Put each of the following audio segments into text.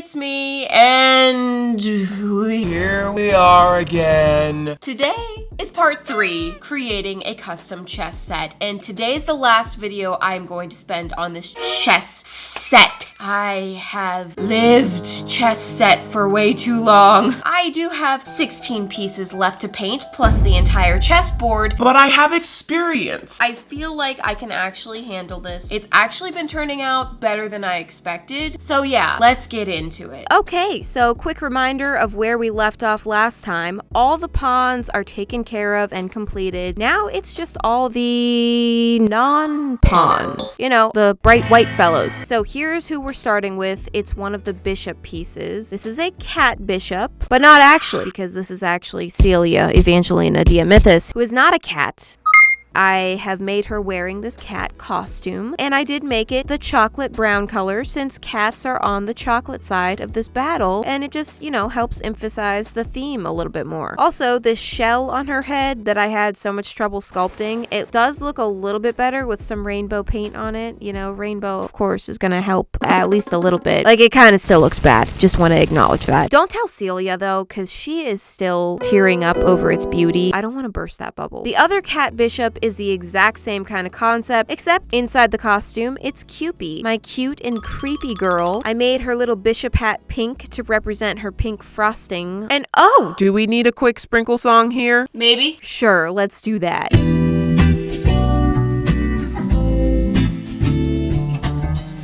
it's me, and here we are again. Today is part 3, creating a custom chess set, and today's the last video I'm going to spend on this chess set. I have lived chess set for way too long. I do have 16 pieces left to paint, plus the entire chessboard. But I have experience. I feel like I can actually handle this. It's actually been turning out better than I expected. So yeah, let's get into it. Okay, so quick reminder of where we left off last time. All the pawns are taken care of and completed. Now it's just all the non-pawns. You know, the bright white fellows. So here's who we're starting with. It's one of the bishop pieces. This is a cat bishop, but not actually, because this is actually Celia Evangelina Diamithis, who is not a cat. I have made her wearing this cat costume, and I did make it the chocolate brown color since cats are on the chocolate side of this battle, and it just, you know, helps emphasize the theme a little bit more. Also, this shell on her head that I had so much trouble sculpting, it does look a little bit better with some rainbow paint on it. You know, rainbow, of course, is gonna help at least a little bit. Like, it kind of still looks bad. Just want to acknowledge that. Don't tell Celia, though, because she is still tearing up over its beauty. I don't want to burst that bubble. The other cat bishop is the exact same kind of concept, except inside the costume, it's Cupid, my cute and creepy girl. I made her little bishop hat pink to represent her pink frosting. And oh! Do we need a quick sprinkle song here? Maybe? Sure, let's do that.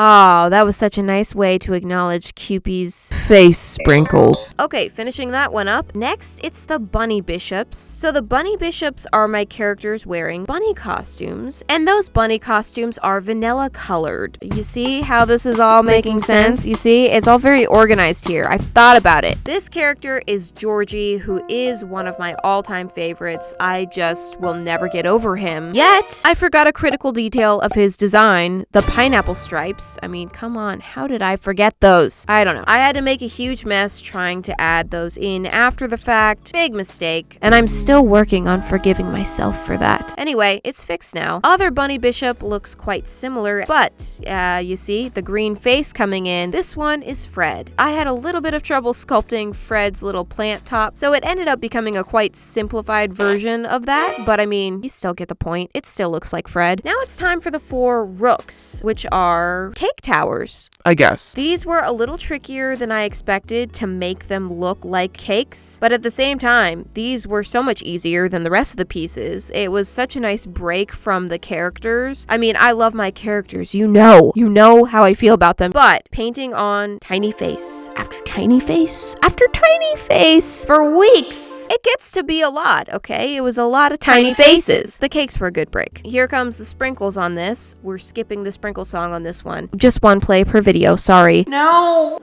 Oh, that was such a nice way to acknowledge Cupid's face sprinkles. Okay, finishing that one up. Next, it's the bunny bishops. So the bunny bishops are my characters wearing bunny costumes, and those bunny costumes are vanilla colored. You see how this is all making sense? You see, it's all very organized here. I've thought about it. This character is Georgie, who is one of my all-time favorites. I just will never get over him. Yet, I forgot a critical detail of his design, the pineapple stripes. I mean, come on, how did I forget those? I don't know. I had to make a huge mess trying to add those in after the fact. Big mistake. And I'm still working on forgiving myself for that. Anyway, it's fixed now. Other bunny bishop looks quite similar, but you see the green face coming in. This one is Fred. I had a little bit of trouble sculpting Fred's little plant top, so it ended up becoming a quite simplified version of that, but I mean, you still get the point. It still looks like Fred. Now it's time for the 4 rooks, which are cake towers. I guess. These were a little trickier than I expected to make them look like cakes, but at the same time, these were so much easier than the rest of the pieces. It was such a nice break from the characters. I mean, I love my characters, you know how I feel about them, but painting on tiny face after tiny face after tiny face for weeks, it gets to be a lot, okay? It was a lot of tiny faces. The cakes were a good break. Here comes the sprinkles on this. We're skipping the sprinkle song on this one. Just one play per video, sorry. No.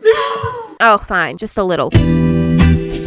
Oh, fine, just a little.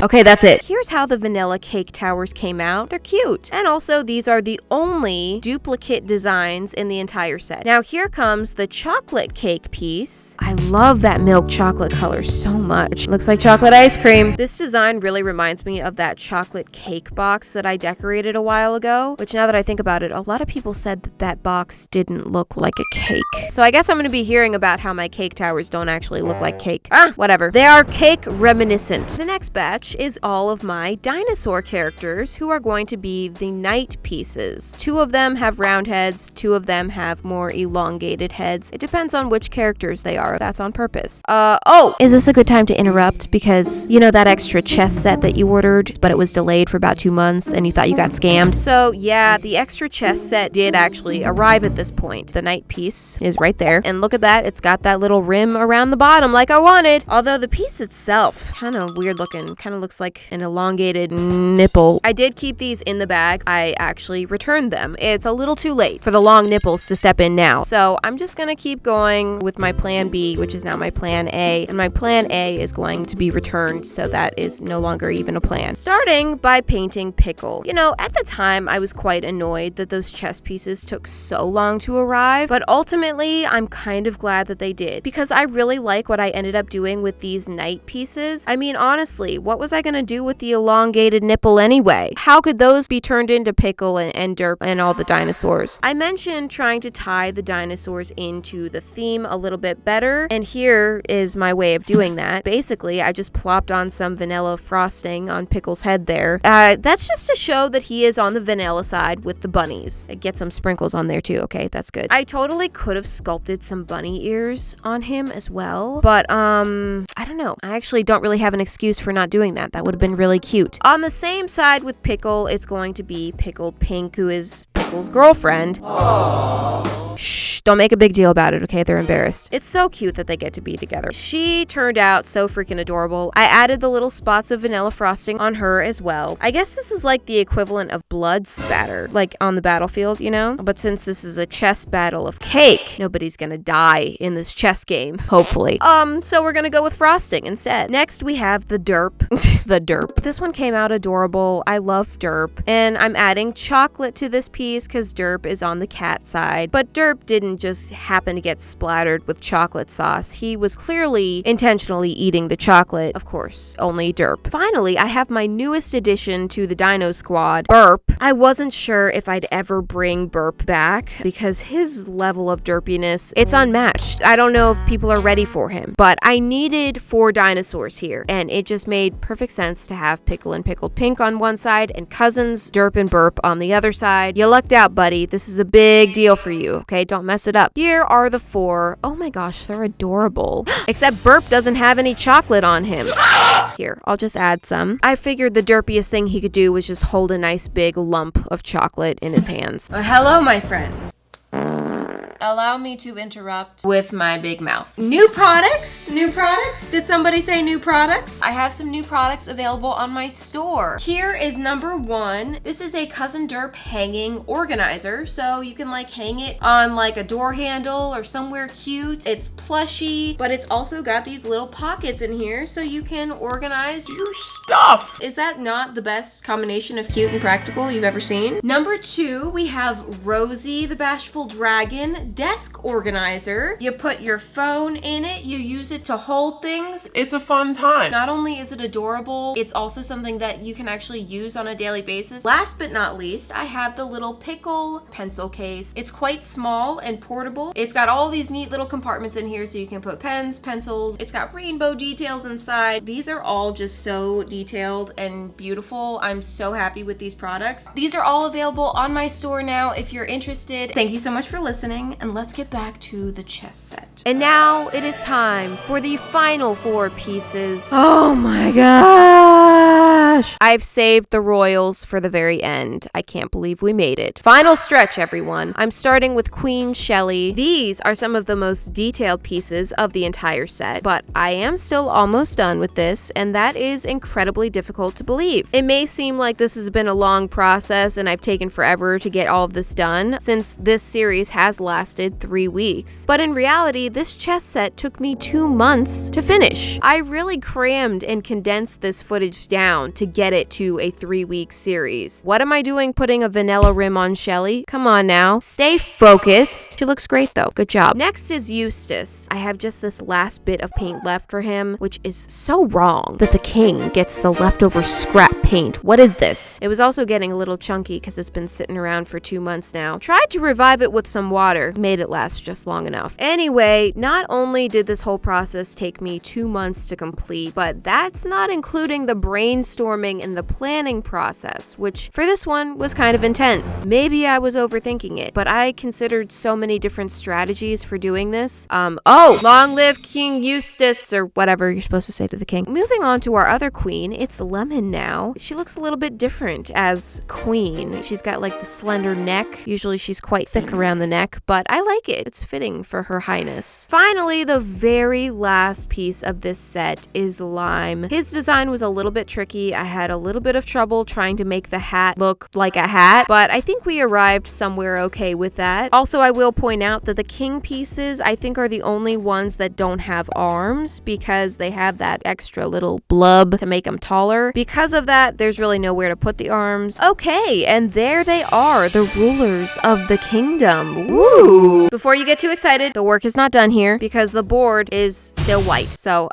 Okay, that's it. Here's how the vanilla cake towers came out. They're cute. And also, these are the only duplicate designs in the entire set. Now, here comes the chocolate cake piece. I love that milk chocolate color so much. Looks like chocolate ice cream. This design really reminds me of that chocolate cake box that I decorated a while ago, which now that I think about it, a lot of people said that that box didn't look like a cake. So I guess I'm going to be hearing about how my cake towers don't actually look like cake. Whatever. They are cake reminiscent. The next batch is all of my dinosaur characters who are going to be the knight pieces. 2 of them have round heads, 2 of them have more elongated heads. It depends on which characters they are. That's on purpose. Oh! Is this a good time to interrupt? Because, you know that extra chess set that you ordered, but it was delayed for about 2 months and you thought you got scammed? So yeah, the extra chess set did actually arrive at this point. The knight piece is right there. And look at that, it's got that little rim around the bottom like I wanted. Although the piece itself, kind of weird looking, kind of looks like an elongated nipple. I did keep these in the bag. I actually returned them. It's a little too late for the long nipples to step in now. So I'm just gonna keep going with my plan B, which is now my plan A. And my plan A is going to be returned, so that is no longer even a plan. Starting by painting Pickle. You know, at the time, I was quite annoyed that those chess pieces took so long to arrive, but ultimately, I'm kind of glad that they did, because I really like what I ended up doing with these knight pieces. I mean, honestly, what was was I gonna do with the elongated nipple anyway? How could those be turned into Pickle and Derp and all the dinosaurs? I mentioned trying to tie the dinosaurs into the theme a little bit better, and here is my way of doing that. Basically, I just plopped on some vanilla frosting on Pickle's head there. That's just to show that he is on the vanilla side with the bunnies. Get some sprinkles on there too, okay? That's good. I totally could have sculpted some bunny ears on him as well, but I don't know. I actually don't really have an excuse for not doing that. That would have been really cute. On the same side with Pickle, it's going to be Pickled Pink, who is Pickle's girlfriend. Aww. Shh, don't make a big deal about it, okay? They're embarrassed. It's so cute that they get to be together. She turned out so freaking adorable. I added the little spots of vanilla frosting on her as well. I guess this is like the equivalent of blood spatter, like on the battlefield, you know? But since this is a chess battle of cake, nobody's gonna die in this chess game, hopefully. So we're gonna go with frosting instead. Next, we have the Derp. The Derp. This one came out adorable. I love Derp. And I'm adding chocolate to this piece because Derp is on the cat side. But Derp didn't just happen to get splattered with chocolate sauce. He was clearly intentionally eating the chocolate. Of course, only Derp. Finally, I have my newest addition to the Dino Squad, Burp. I wasn't sure if I'd ever bring Burp back because his level of derpiness, it's unmatched. I don't know if people are ready for him, but I needed 4 dinosaurs here, and it just made perfect sense to have Pickle and Pickled Pink on one side and cousins Derp and Burp on the other side. You lucked out, buddy. This is a big deal for you, okay? Don't mess it up. Here are the 4. Oh my gosh, they're adorable. Except Burp doesn't have any chocolate on him. Here, I'll just add some. I figured the derpiest thing he could do was just hold a nice big lump of chocolate in his hands. Hello, my friends. Allow me to interrupt with my big mouth. New products? New products? Did somebody say new products? I have some new products available on my store. Here is number 1. This is a Cousin Derp hanging organizer. So you can like hang it on like a door handle or somewhere cute. It's plushy, but it's also got these little pockets in here so you can organize Your stuff. Is that not the best combination of cute and practical you've ever seen? Number 2, we have Rosie the Bashful Dragon desk organizer. You put your phone in it, you use it to hold things. It's a fun time. Not only is it adorable, it's also something that you can actually use on a daily basis. Last but not least, I have the little Pickle pencil case. It's quite small and portable. It's got all these neat little compartments in here so you can put pens, pencils. It's got rainbow details inside. These are all just so detailed and beautiful. I'm so happy with these products. These are all available on my store now if you're interested. Thank you so much for listening, and let's get back to the chess set. And now it is time for the final 4 pieces. Oh my gosh! I've saved the royals for the very end. I can't believe we made it. Final stretch, everyone. I'm starting with Queen Shelly. These are some of the most detailed pieces of the entire set, but I am still almost done with this, and that is incredibly difficult to believe. It may seem like this has been a long process and I've taken forever to get all of this done, since this series has lasted 3 weeks. But in reality, this chess set took me 2 months to finish. I really crammed and condensed this footage down to get it to a 3-week series. What am I doing putting a vanilla rim on Shelly? Come on now. Stay focused. She looks great though. Good job. Next is Eustace. I have just this last bit of paint left for him, which is so wrong that the king gets the leftover scrap paint. What is this? It was also getting a little chunky because it's been sitting around for 2 months now. Tried to revive it with some water. Made it last just long enough. Anyway, not only did this whole process take me 2 months to complete, but that's not including the brainstorming and the planning process, which for this one was kind of intense. Maybe I was overthinking it, but I considered so many different strategies for doing this. Oh, long live King Eustace, or whatever you're supposed to say to the king. Moving on to our other queen, it's Lemon now. She looks a little bit different as queen. She's got like the slender neck. Usually she's quite thick around the neck, but I like it. It's fitting for her highness. Finally, the very last piece of this set is Lime. His design was a little bit tricky. I had a little bit of trouble trying to make the hat look like a hat, but I think we arrived somewhere okay with that. Also, I will point out that the king pieces, I think, are the only ones that don't have arms because they have that extra little blub to make them taller. Because of that, that, there's really nowhere to put the arms. Okay, and there they are, the rulers of the kingdom. Woo! Before you get too excited, the work is not done here because the board is still white. So,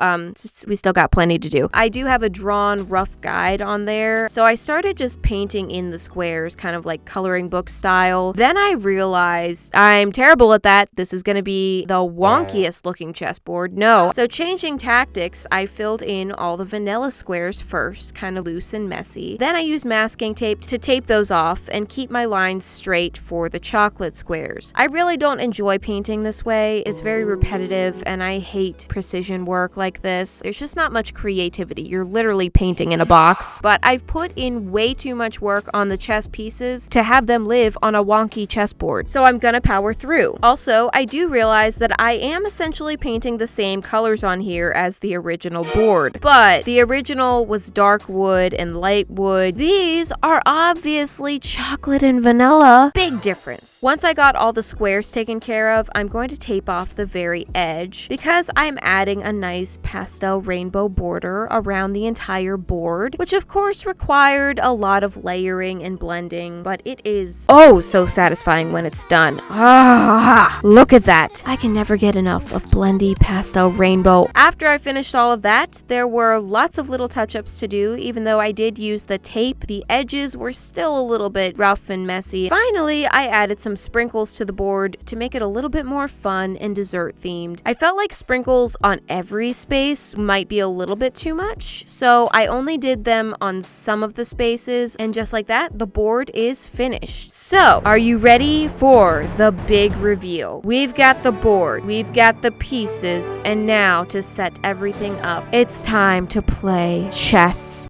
we still got plenty to do. I do have a drawn rough guide on there. So I started just painting in the squares, kind of like coloring book style. Then I realized I'm terrible at that. This is going to be the wonkiest looking chessboard. No. So changing tactics, I filled in all the vanilla squares first, kind of loose and messy. Then I used masking tape to tape those off and keep my lines straight for the chocolate squares. I really don't enjoy painting this way. It's very repetitive and I hate precision work like this. There's just not much creativity. You're literally painting in a box. But I've put in way too much work on the chess pieces to have them live on a wonky chessboard. So I'm gonna power through. Also, I do realize that I am essentially painting the same colors on here as the original board. But the original was dark wood and light wood. These are obviously chocolate and vanilla. Big difference. Once I got all the squares taken care of, I'm going to tape off the very edge because I'm adding a nice pastel rainbow border around the entire board, which of course required a lot of layering and blending, but it is oh so satisfying when it's done. Ah, look at that. I can never get enough of blendy pastel rainbow. After I finished all of that, there were lots of little touch-ups to do. Even though I did use the tape, the edges were still a little bit rough and messy. Finally, I added some sprinkles to the board to make it a little bit more fun and dessert themed. I felt like sprinkles on every space might be a little bit too much, so I only did them on some of the spaces, and just like that, the board is finished. So, are you ready for the big reveal? We've got the board, we've got the pieces, and now to set everything up, it's time to play chess.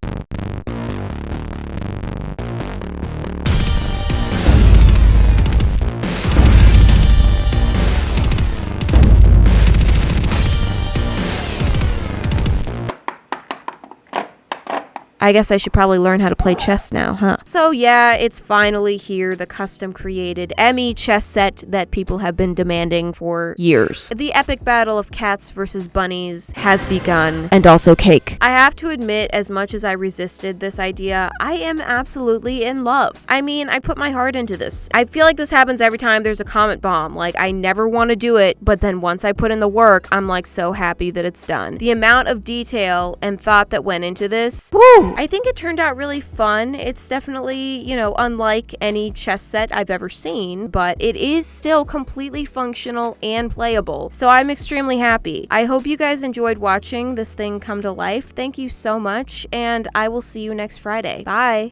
I guess I should probably learn how to play chess now, huh? So yeah, it's finally here, the custom created Emmy chess set that people have been demanding for years. The epic battle of cats versus bunnies has begun, and also cake. I have to admit, as much as I resisted this idea, I am absolutely in love. I mean, I put my heart into this. I feel like this happens every time there's a comet bomb. Like, I never want to do it, but then once I put in the work, I'm like so happy that it's done. The amount of detail and thought that went into this, woo! I think it turned out really fun. It's definitely, you know, unlike any chess set I've ever seen, but it is still completely functional and playable. So I'm extremely happy. I hope you guys enjoyed watching this thing come to life. Thank you so much, and I will see you next Friday. Bye!